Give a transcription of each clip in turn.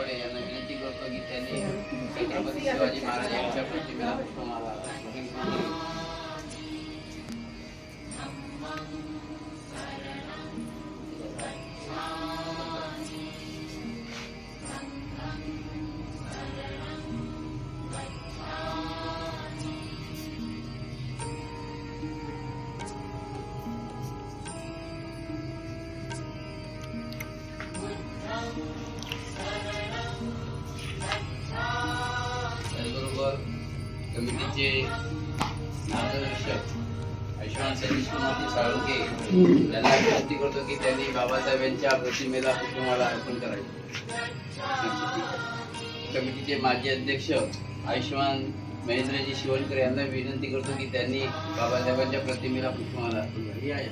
गायकवाड यांना विनंती करतो की त्यांनी छत्रपती शिवाजी महाराज यांच्या प्रतिमेला पुष्पमाला अर्पण करावी. त्याचबरोबर कमिटीचे मार्गदर्शक आयुष्यमान सतीश साळुंके यांना विनंती करतो की त्यांनी बाबासाहेबांच्या प्रतिमेला पुष्पमाला अर्पण करावी. कमिटीचे माजी अध्यक्ष आयुष्यमान महेंद्रजी शिवणकर यांना विनंती करतो की त्यांनी बाबासाहेबांच्या प्रतिमेला पुष्पमाला अर्पण करावी. आहे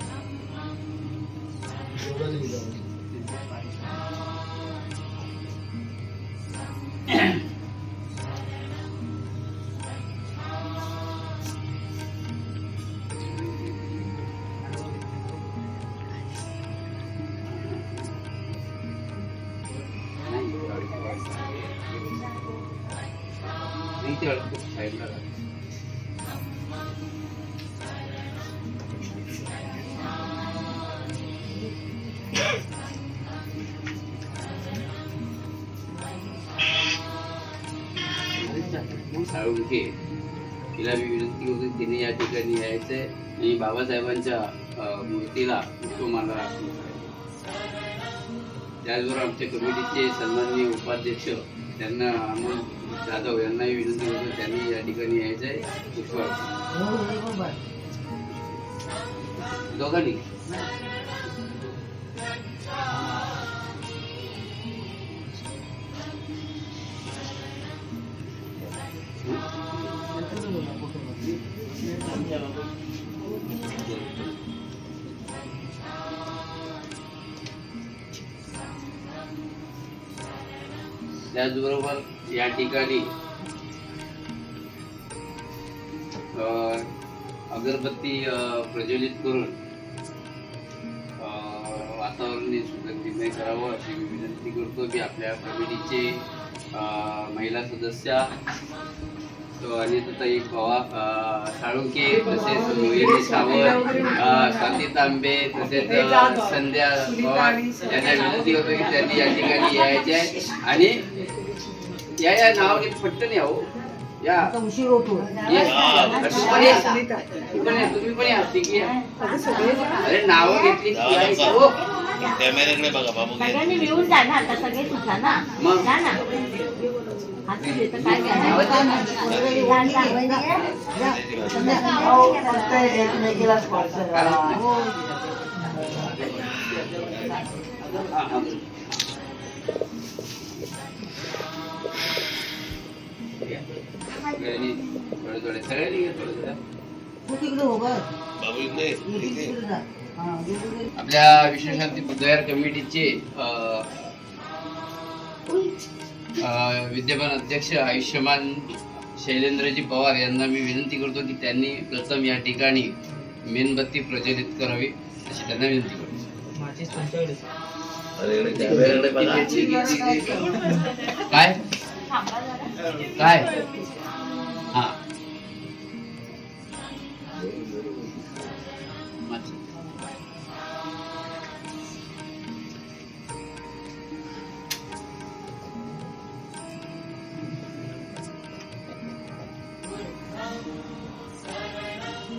साळुंके तिला मी विनंती करतो तिने या ठिकाणी यायचंय आणि बाबासाहेबांच्या मूर्तीला पुष्पमाला अर्पण करायची. त्याचबरोबर आमच्या कमिटीचे सन्माननीय उपाध्यक्ष त्यांना अमोल जाधव यांनाही विनंती करतो त्यांनी या ठिकाणी यायचंय पुष्प दोघांनी. त्याचबरोबर या ठिकाणी अगरबत्ती प्रज्वलित करून वातावरण सुगंधिमय करावं अशी मी विनंती करतो की आपल्या कमिटीचे महिला सदस्या अनिताताई पवार साळुंके तसेच मोहिनी सावंत स्वाती तांबे तसेच संध्या पवार यांना विनंती करतो की त्यांनी या ठिकाणी यायचे आहे आणि या नाव घेत पटकन या हो या तुम्ही पण या की अरे नाव घेतली कॅमेऱ्याकडे बघा बाबू सगळ्यांनी मिळून जा ना आता सगळे सुद्धा ना जा ना आपल्या विश्वशांती बुद्धविहार कमिटीचे विद्यमान अध्यक्ष आयुष्यमान शैलेंद्रजी पवार यांना मी विनंती करतो की त्यांनी प्रथम या ठिकाणी मेणबत्ती प्रज्वलित करावी अशी त्यांना विनंती करतो. काय काय हा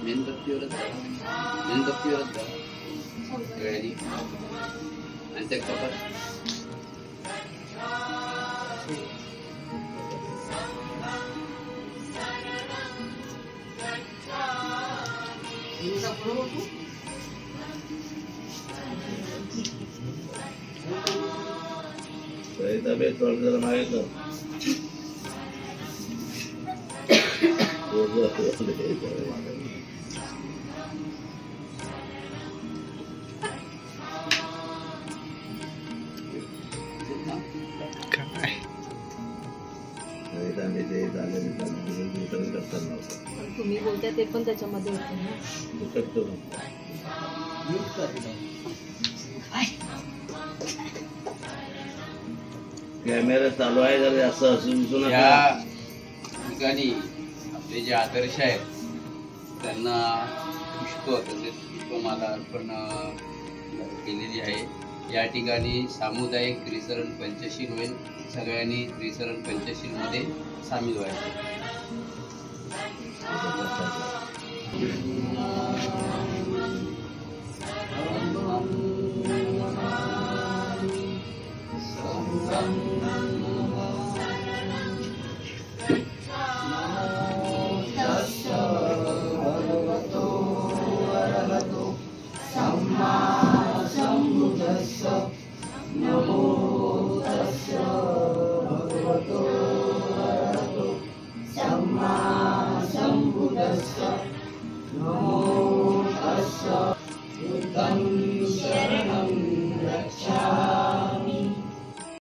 मेणबत्तीवरच आणि त्या कपाट तुम्ही बोलता ते पण त्याच्यामध्ये होतं ना. कॅमेरा चालू आहे जर असं असू दिसू नका. या ठिकाणी आपले जे आदर्श आहेत त्यांना पुष्प तसेच पुष्पमाला अर्पण केलेली आहे. या ठिकाणी सामुदायिक त्रिसरण पंचशील होईल. सगळ्यांनी त्रिसरण पंचशीलमध्ये सामील व्हायचे.